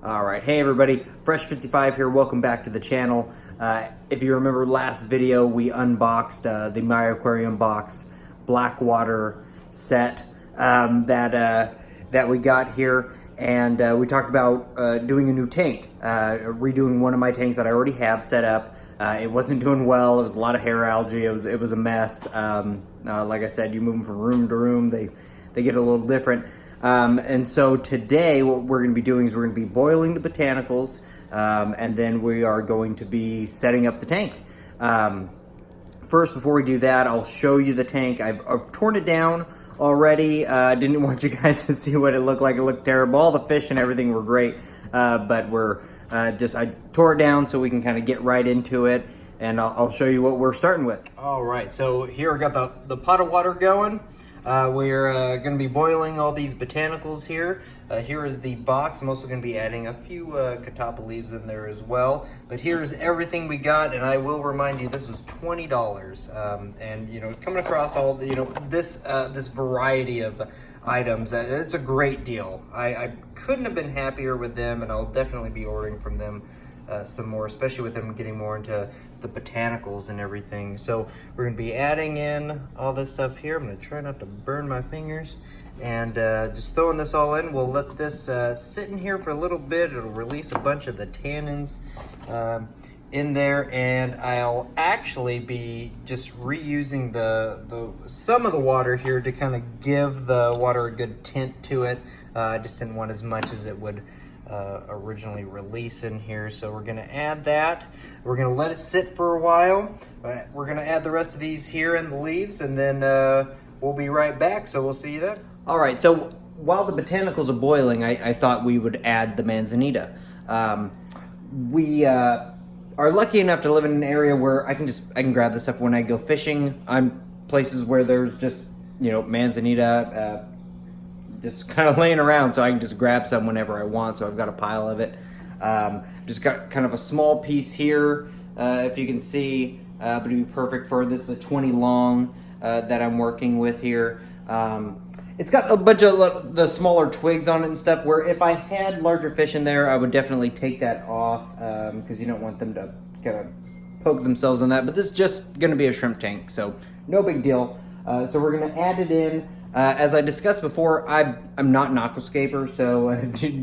All right, hey everybody, Fresh55 here. Welcome back to the channel. If you remember last video, we unboxed the My Aquarium Box Blackwater set that we got here, and we talked about doing a new tank, redoing one of my tanks that I already have set up. It wasn't doing well. It was a lot of hair algae. It was a mess. Like I said, you move them from room to room, they get a little different. And so today what we're going to be doing is we're going to be boiling the botanicals, and then we are going to be setting up the tank. First, before we do that, I'll show you the tank. I've torn it down already. Didn't want you guys to see what it looked like. It looked terrible. All the fish and everything were great, but I tore it down so we can kind of get right into it, and I'll show you what we're starting with. All right, so here I got the pot of water going. We're going to be boiling all these botanicals here. Here is the box. I'm also going to be adding a few catappa leaves in there as well. But here's everything we got, and I will remind you, this was $20. And you know, coming across all the, this variety of items, it's a great deal. I couldn't have been happier with them, and I'll definitely be ordering from them some more, especially with them getting more into the botanicals and everything. So we're going to be adding in all this stuff here. I'm going to try not to burn my fingers, and just throwing this all in. We'll let this sit in here for a little bit. It'll release a bunch of the tannins in there, and I'll actually be just reusing some of the water here to kind of give the water a good tint to it. I just didn't want as much as it would originally release in here. So we're gonna add that. We're gonna let it sit for a while. We're gonna add the rest of these here in the leaves, and then we'll be right back. So we'll see you then. All right, so while the botanicals are boiling, I thought we would add the manzanita. We are lucky enough to live in an area where I can grab this stuff when I go fishing. I'm places where there's just, manzanita just kind of laying around, so I can just grab some whenever I want. So I've got a pile of it. Just got kind of a small piece here, if you can see, but it'd be perfect for this. Is a 20 long that I'm working with here. It's got a bunch of the smaller twigs on it and stuff, where if I had larger fish in there, I would definitely take that off, because you don't want them to kind of poke themselves on that. But this is just going to be a shrimp tank, so no big deal. So we're going to add it in. As I discussed before, I'm not an aquascaper, so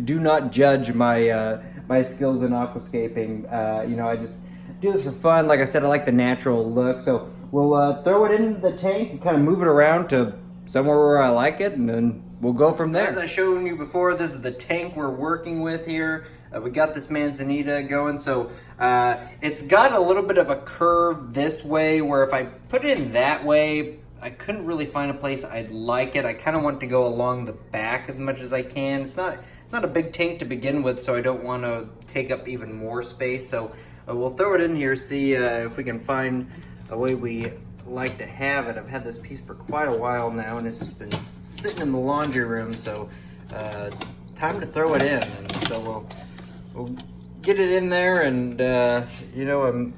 do not judge my my skills in aquascaping. I just do this for fun. Like I said, I like the natural look, so we'll throw it in the tank and kind of move it around to somewhere where I like it, and then we'll go from there. As I showed you before, this is the tank we're working with here. We got this manzanita going, so it's got a little bit of a curve this way, where if I put it in that way, I couldn't really find a place I'd like it. I kind of want to go along the back as much as I can. It's not a big tank to begin with, so I don't want to take up even more space. So we'll throw it in here, see if we can find a way we like to have it. I've had this piece for quite a while now, and it's been sitting in the laundry room, so time to throw it in. And so we'll get it in there, and I'm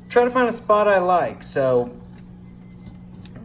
trying to find a spot I like.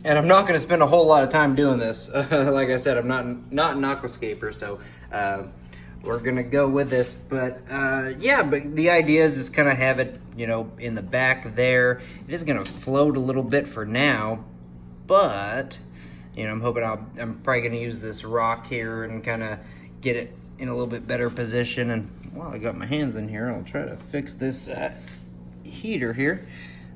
And I'm not going to spend a whole lot of time doing this. Like I said, I'm not an aquascaper, so we're going to go with this. But but the idea is just kind of have it, in the back there. It is going to float a little bit for now, but I'm hoping I'm probably going to use this rock here and kind of get it in a little bit better position. And while I got my hands in here, I'll try to fix this heater here.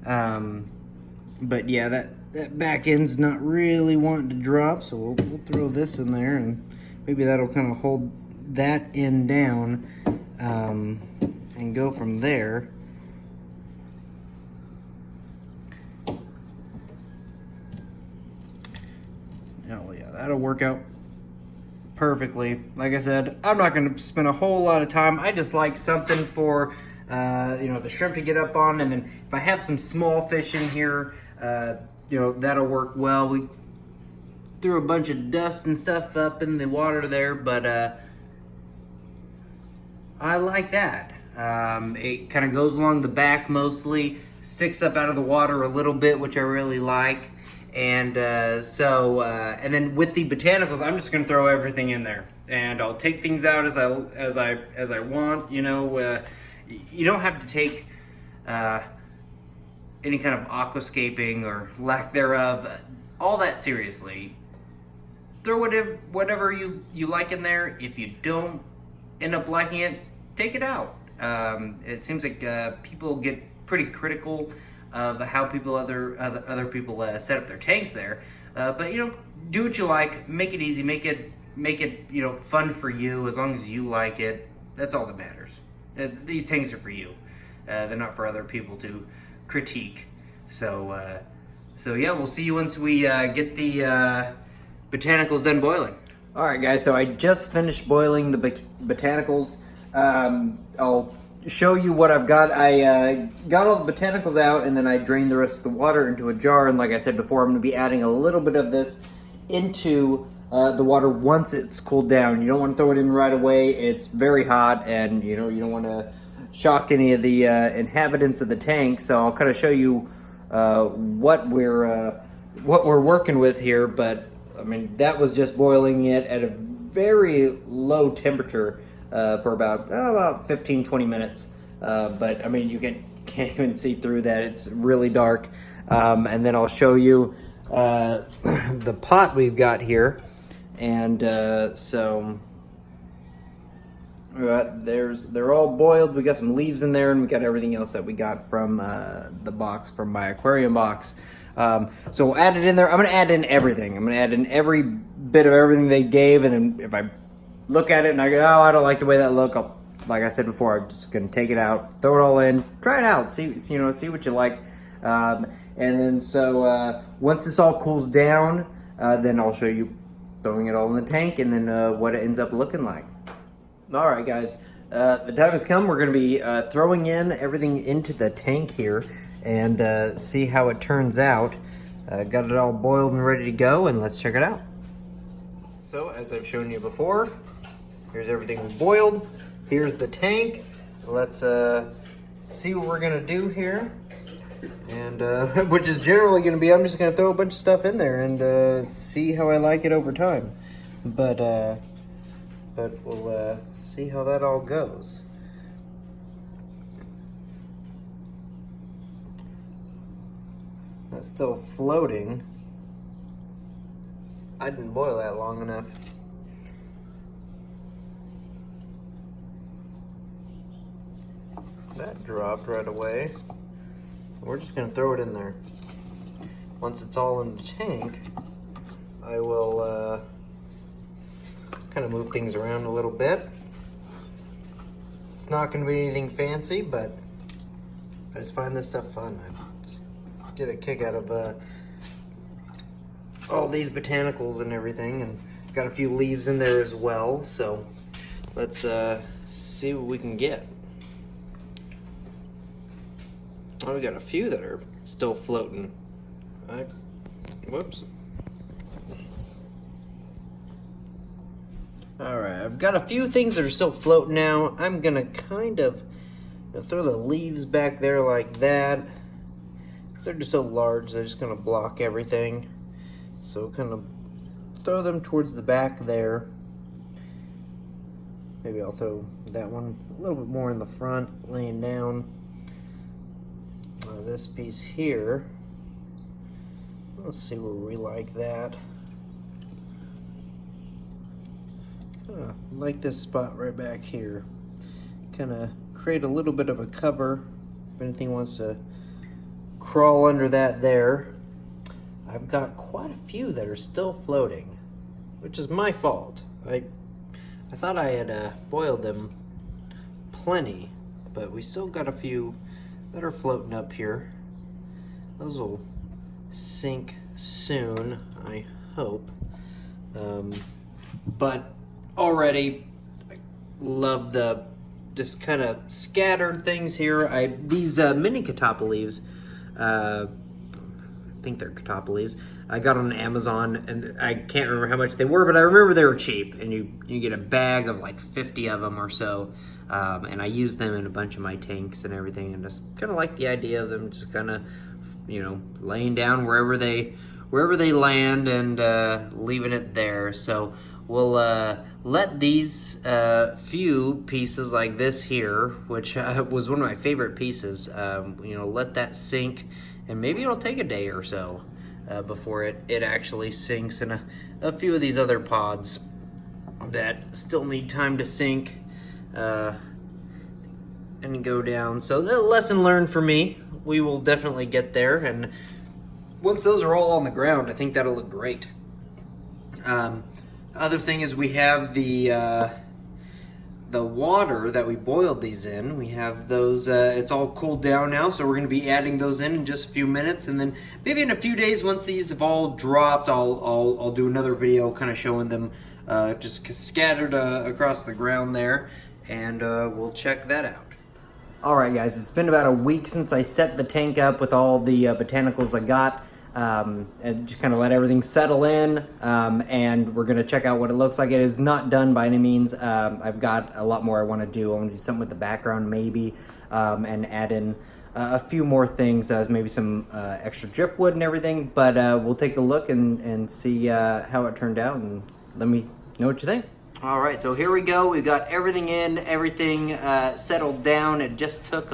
But yeah, that back end's not really wanting to drop, so we'll throw this in there, and maybe that'll kind of hold that end down, and go from there. Oh yeah, that'll work out perfectly. Like I said, I'm not going to spend a whole lot of time. I just like something for the shrimp to get up on, and then if I have some small fish in here, that'll work well. We threw a bunch of dust and stuff up in the water there, but I like that. It kind of goes along the back mostly, sticks up out of the water a little bit, which I really like. And and then with the botanicals, I'm just gonna throw everything in there. and I'll take things out as I want. You know, you don't have to take any kind of aquascaping or lack thereof, all that seriously. Throw whatever you like in there. If you don't end up liking it, take it out. It seems like people get pretty critical of how other people set up their tanks there. But you know, do what you like. Make it easy. Make it you know, fun for you. As long as you like it, that's all that matters. These tanks are for you. They're not for other people to critique. So yeah, we'll see you once we get the botanicals done boiling. All right, guys. So I just finished boiling the botanicals. I'll show you what I've got. I got all the botanicals out, and then I drained the rest of the water into a jar. And like I said before, I'm going to be adding a little bit of this into the water once it's cooled down. You don't want to throw it in right away. It's very hot, and you know, you don't want to shock any of the inhabitants of the tank. So I'll kind of show you what we're working with here. But I mean, that was just boiling it at a very low temperature for about 15-20 minutes. But I mean, you can't even see through that. It's really dark. And then I'll show you the pot we've got here. And so they're all boiled. We got some leaves in there, and we got everything else that we got from the box, from My Aquarium Box. So we'll add it in there. I'm going to add in everything. I'm going to add in every bit of everything they gave, and then if I look at it and I go, oh, I don't like the way that look, like I said before, I'm just going to take it out, throw it all in, try it out, see what you like. And then so once this all cools down, then I'll show you throwing it all in the tank, and then what it ends up looking like. All right, guys, the time has come. We're going to be throwing in everything into the tank here and see how it turns out. Got it all boiled and ready to go, and let's check it out. So, as I've shown you before, here's everything we boiled. Here's the tank. Let's see what we're going to do here. And which is generally going to be, I'm just going to throw a bunch of stuff in there and see how I like it over time. But we'll see how that all goes. That's still floating. I didn't boil that long enough. That dropped right away. We're just going to throw it in there. Once it's all in the tank, I will kind of move things around a little bit. It's not going to be anything fancy, but I just find this stuff fun. I just get a kick out of all these botanicals and everything, and got a few leaves in there as well. So let's see what we can get. Oh, we got a few that are still floating. Whoops. Alright, I've got a few things that are still floating now. I'm gonna kind of throw the leaves back there like that. They're just so large, they're just gonna block everything. So kind of throw them towards the back there. Maybe I'll throw that one a little bit more in the front, laying down. This piece here, let's see where we like that. Kind of like this spot right back here. Kind of create a little bit of a cover if anything wants to crawl under that there. I've got quite a few that are still floating, which is my fault. I thought I had boiled them plenty, but we still got a few that are floating up here. Those will sink soon, I hope. But already, I love the just kind of scattered things here. These mini catappa leaves, I think they're catappa leaves, I got on Amazon, and I can't remember how much they were, but I remember they were cheap, and you get a bag of like 50 of them or so. And I use them in a bunch of my tanks and everything, and just kind of like the idea of them just kind of, laying down wherever they land and leaving it there. So we'll let these few pieces like this here, which was one of my favorite pieces, you know, let that sink, and maybe it'll take a day or so before it actually sinks in a few of these other pods that still need time to sink and go down. So the lesson learned for me. We will definitely get there, and once those are all on the ground, I think that'll look great. Other thing is we have the water that we boiled these in. We have those, it's all cooled down now, so we're gonna be adding those in just a few minutes, and then maybe in a few days, once these have all dropped, I'll do another video kind of showing them just scattered across the ground there, and we'll check that out. All right, guys, it's been about a week since I set the tank up with all the botanicals I got, and just kind of let everything settle in, and we're gonna check out what it looks like. It is not done by any means. I've got a lot more I want to do. I want to do something with the background maybe, and add in a few more things, maybe some extra driftwood and everything, but we'll take a look and see how it turned out, and let me know what you think. All right, so here we go. We've got everything in, everything settled down. It just took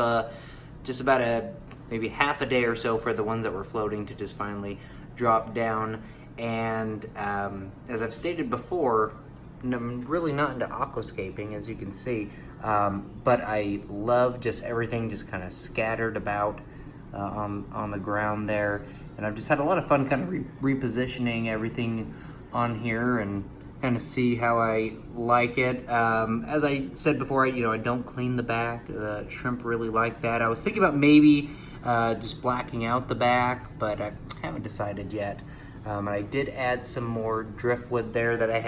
just about maybe half a day or so for the ones that were floating to just finally drop down. And as I've stated before, I'm really not into aquascaping, as you can see, but I love just everything just kind of scattered about on the ground there. And I've just had a lot of fun kind of repositioning everything on here and kind of see how I like it. As I said before, I don't clean the back. Shrimp really like that. I was thinking about maybe just blacking out the back, but I haven't decided yet. I did add some more driftwood there that I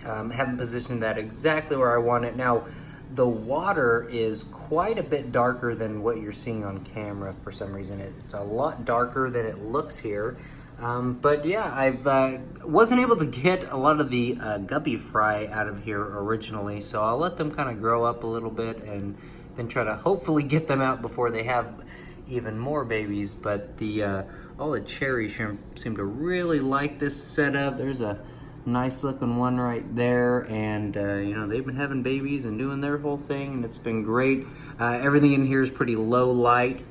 haven't positioned that exactly where I want it. Now, the water is quite a bit darker than what you're seeing on camera for some reason. It's a lot darker than it looks here. But yeah, I wasn't able to get a lot of the guppy fry out of here originally, so I'll let them kind of grow up a little bit and then try to hopefully get them out before they have even more babies. But all the cherry shrimp seem to really like this setup. There's a nice looking one right there, and they've been having babies and doing their whole thing, and it's been great. Everything in here is pretty low light.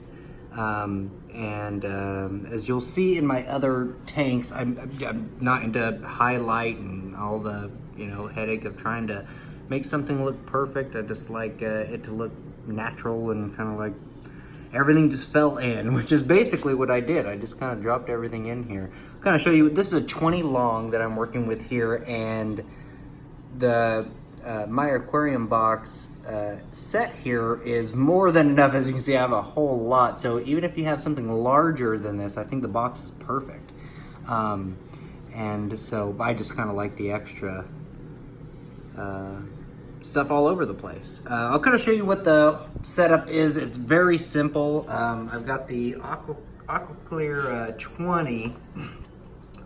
As you'll see in my other tanks, I'm not into highlight and all the headache of trying to make something look perfect. I just like it to look natural and kind of like everything just fell in, which is basically what I did. I just kind of dropped everything in here. I'll kind of show you. This is a 20 long that I'm working with here, and the My Aquarium Box set here is more than enough. As you can see, I have a whole lot. So even if you have something larger than this, I think the box is perfect. And so I just kind of like the extra stuff all over the place. I'll kind of show you what the setup is. It's very simple. I've got the AquaClear 20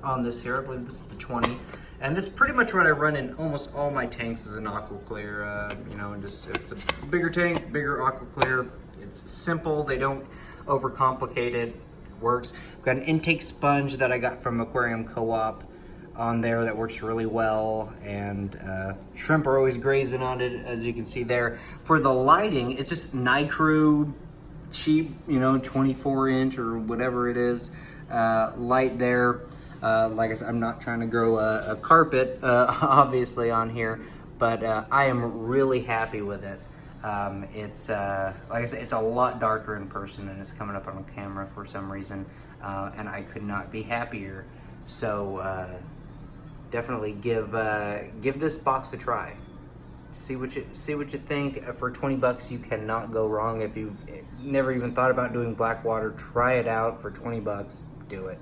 on this here. I believe this is the 20. And this is pretty much what I run in almost all my tanks is an AquaClear. Just it's a bigger tank, bigger AquaClear. It's simple. They don't overcomplicate it. It works. I've got an intake sponge that I got from Aquarium Co-op on there that works really well, and shrimp are always grazing on it, as you can see there. For the lighting, it's just Nycrew cheap, 24-inch or whatever it is, light there. Like I said, I'm not trying to grow a carpet, obviously, on here, but I am really happy with it. It's, like I said, it's a lot darker in person than it's coming up on camera for some reason, and I could not be happier. So definitely give this box a try. See what you think. For 20 bucks, you cannot go wrong. If you've never even thought about doing Blackwater, try it out for 20 bucks. Do it.